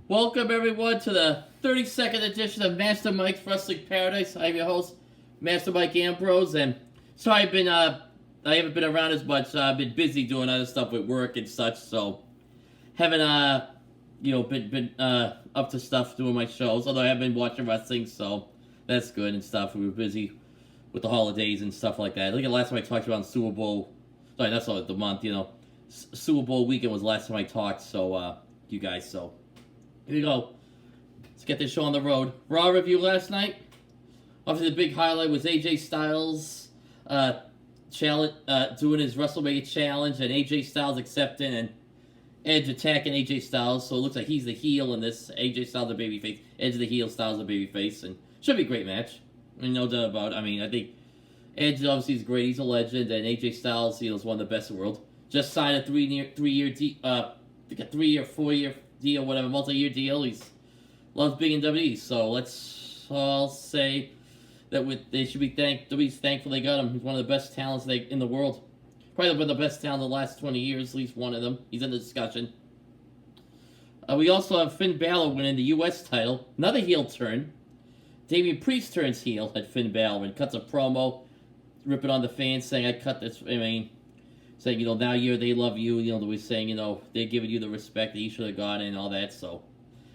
Welcome everyone to the 32nd edition of Master Mike's Wrestling Paradise. I'm your host, Master Mike Ambrose, and sorry I haven't been around as much. I've been busy doing other stuff with work and such, so haven't been up to stuff doing my shows. Although I have been watching wrestling, so that's good and stuff. We were busy with the holidays and stuff like that. I think the last time I talked about Super Bowl, sorry, that's all the month. Super Bowl weekend was the last time I talked. So you guys, so. Here we go. Let's get this show on the road. Raw review last night. Obviously, the big highlight was AJ Styles challenge, doing his WrestleMania challenge, and AJ Styles accepting, and Edge attacking AJ Styles. So it looks like he's the heel in this. AJ Styles the babyface, Edge the heel, Styles the babyface, and should be a great match. No doubt about it. I think Edge obviously is great. He's a legend, and AJ Styles, is one of the best in the world. Just signed a 3-year deal, whatever, multi-year deal. He loves being in WWE, so let's all say that they should be WWE's thankful they got him. He's one of the best talents in the world. Probably been the best talent in the last 20 years, at least one of them. He's in the discussion. We also have Finn Balor winning the U.S. title. Another heel turn. Damian Priest turns heel at Finn Balor and cuts a promo, ripping on the fans, saying, I cut this, saying, now they love you, the way saying, they're giving you the respect that you should have gotten and all that, so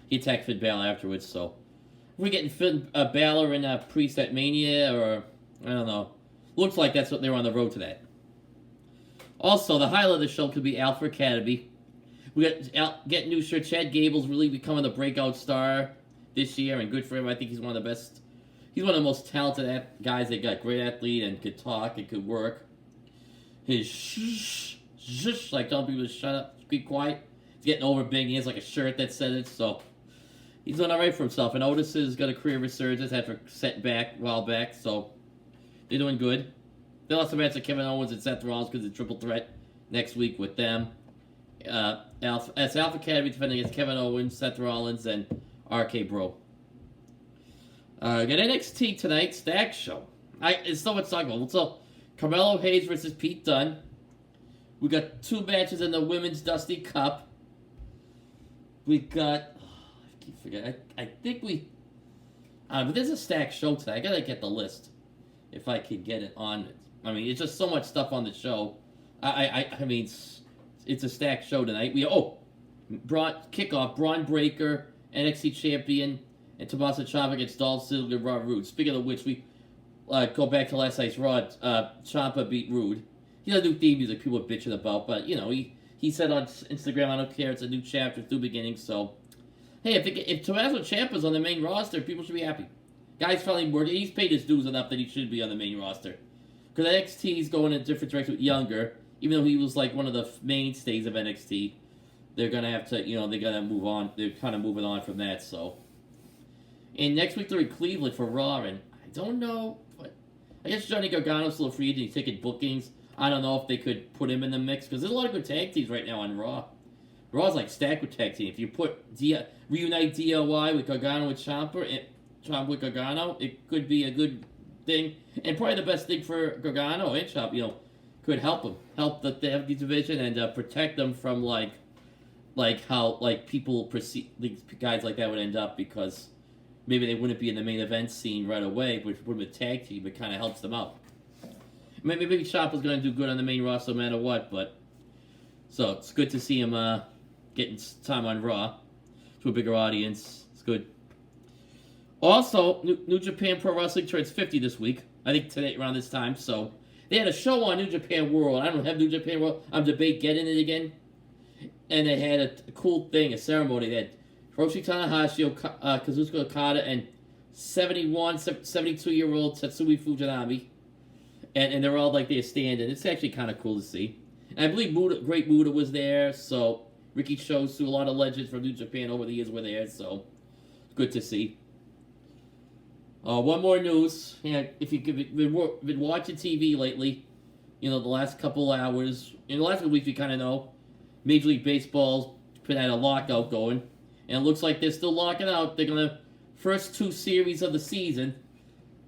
he attacked Finn Balor afterwards, so we're getting Finn Balor and Priest at Mania, or, I don't know. Looks like that's what they're on the road to that. Also, the highlight of the show could be Alpha Academy. We got getting new shirt. Chad Gable's really becoming the breakout star this year, and good for him. I think he's one of the best. He's one of the most talented guys they got. Great athlete and could talk and could work. His shh, like telling people to shut up, keep quiet. He's getting over big. He has like a shirt that says it, so he's doing all right for himself. And Otis has got a career resurgence after setting back a while back, so they're doing good. They lost a match to Kevin Owens and Seth Rollins because of the triple threat next week with them. Alpha Academy defending against Kevin Owens, Seth Rollins, and RK Bro. Got NXT tonight, Stack Show. It's so much talk about. So, Carmelo Hayes versus Pete Dunne. We got 2 matches in the Women's Dusty Cup. We got... I keep forgetting. I think we... but there's a stacked show tonight. I gotta get the list. If I can get it on it. It's just so much stuff on the show. It's a stacked show tonight. Kickoff. Braun Breaker, NXT Champion, and Tommaso Ciampa against Dolph Ziggler and Robert Roode. Speaking of which, we... go back to last night's Raw. Ciampa beat Rude. He has a new theme music people are bitching about, but he said on Instagram, I don't care. It's a new chapter, it's new beginning. So, hey, if Tommaso Ciampa's on the main roster, people should be happy. Guy's finally working. He's paid his dues enough that he should be on the main roster. Because NXT is going in a different direction with Younger, even though he was like one of the mainstays of NXT. They're gonna have to, they gotta move on. They're kind of moving on from that. So, and next week they're in Cleveland for Raw, and I don't know. I guess Johnny Gargano's still a free agent. He's taking bookings. I don't know if they could put him in the mix, because there's a lot of good tag teams right now on Raw. Raw's like stacked with tag teams. If you reunite DIY with Gargano with Ciampa, with Gargano, it could be a good thing. And probably the best thing for Gargano and Ciampa, could help him. Help the division and protect them from like how people perceive these guys like that would end up, because maybe they wouldn't be in the main event scene right away, but with a tag team, it kind of helps them out. Maybe Ciampa's going to do good on the main roster no matter what, but... So, it's good to see him getting time on Raw to a bigger audience. It's good. Also, New Japan Pro Wrestling turns 50 this week. I think today, around this time, so... They had a show on New Japan World. I don't have New Japan World. I'm debating getting it again. And they had a cool thing, a ceremony. They had Hiroshi Tanahashi, Kazuchika Okada, and 72-year-old Tatsumi Fujinami. And they're all like they're standing. It's actually kind of cool to see. And I believe Great Muta was there, so Ricky Shosu, a lot of legends from New Japan over the years were there, so good to see. One more news. If you've been watching TV lately, the last couple hours, in the last couple weeks, you kind of know, Major League Baseball's had a lockout going. And it looks like they're still locking out. They're going to, first 2 series of the season,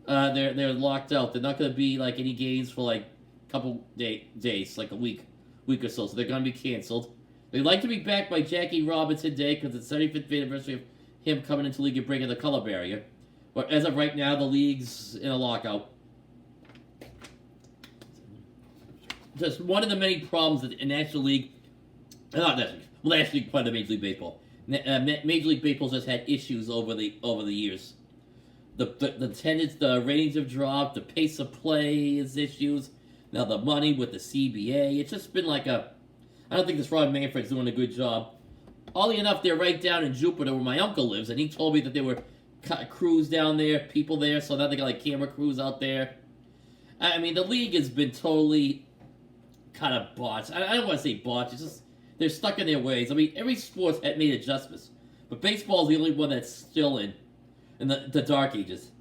they're locked out. They're not going to be like any games for like a couple days, like a week or so. So they're going to be canceled. They'd like to be backed by Jackie Robinson Day because it's the 75th anniversary of him coming into the league and breaking the color barrier. But as of right now, the league's in a lockout. Just one of the many problems that the National League, not National League, well, National League, part of Major League Baseball. Major League Baseball's just had issues over the years. The attendance, the ratings have dropped. The pace of play is issues. Now the money with the CBA, it's just been like a. I don't think this Rod Manfred's doing a good job. Oddly enough, they're right down in Jupiter where my uncle lives, and he told me that there were crews down there, people there, so now they got like camera crews out there. I mean, the league has been totally kind of botched. I don't want to say botched, it's just they're stuck in their ways. I mean, every sport's had made adjustments, but baseball's the only one that's still in the dark ages.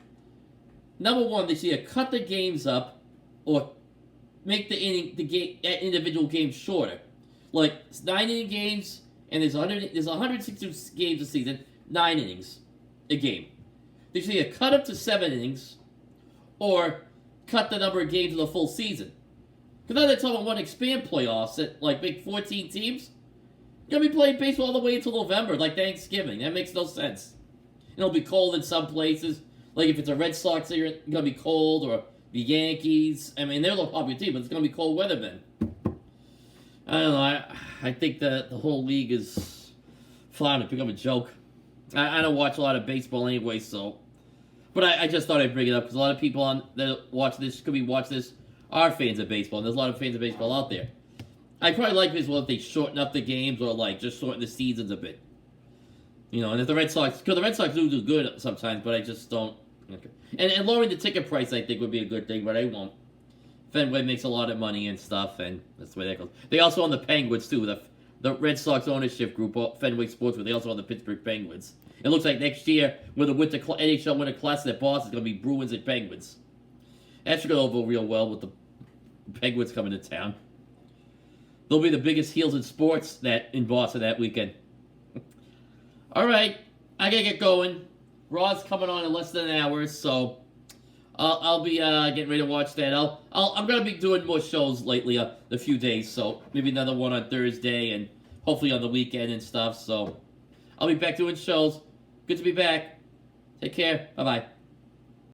Number one, they should either cut the games up or make the individual games shorter. Like, it's 9-inning games, and there's 162 games a season, 9 innings a game. They should either cut up to 7 innings, or cut the number of games of the full season. Because now they're talking about expand playoffs at, like, big 14 teams. You're going to be playing baseball all the way until November, like Thanksgiving. That makes no sense. And it'll be cold in some places. Like, if it's a Red Sox, they're going to be cold, or the Yankees. I mean, they're a popular team, but it's going to be cold weather then. I don't know. I think the whole league is flying to become a joke. I don't watch a lot of baseball anyway, so. But I just thought I'd bring it up because a lot of people that watch this, are fans of baseball. And there's a lot of fans of baseball out there. I probably like baseball if they shorten up the games or like just shorten the seasons a bit. You know, and if the Red Sox, because the Red Sox do good sometimes, but I just don't. Okay. And lowering the ticket price, I think, would be a good thing, but I won't. Fenway makes a lot of money and stuff, and that's the way that goes. They also own the Penguins, too. The Red Sox ownership group, Fenway Sports, they also own the Pittsburgh Penguins. It looks like next year, with the NHL Winter Classic at Boston, it's going to be Bruins and Penguins. That should go over real well with the Penguins coming to town. They'll be the biggest heels in sports in Boston that weekend. All right, I got to get going. Raw's coming on in less than an hour, so I'll be getting ready to watch that. I'm gonna be doing more shows lately, a few days, so maybe another one on Thursday and hopefully on the weekend and stuff. So I'll be back doing shows. Good to be back. Take care. Bye bye.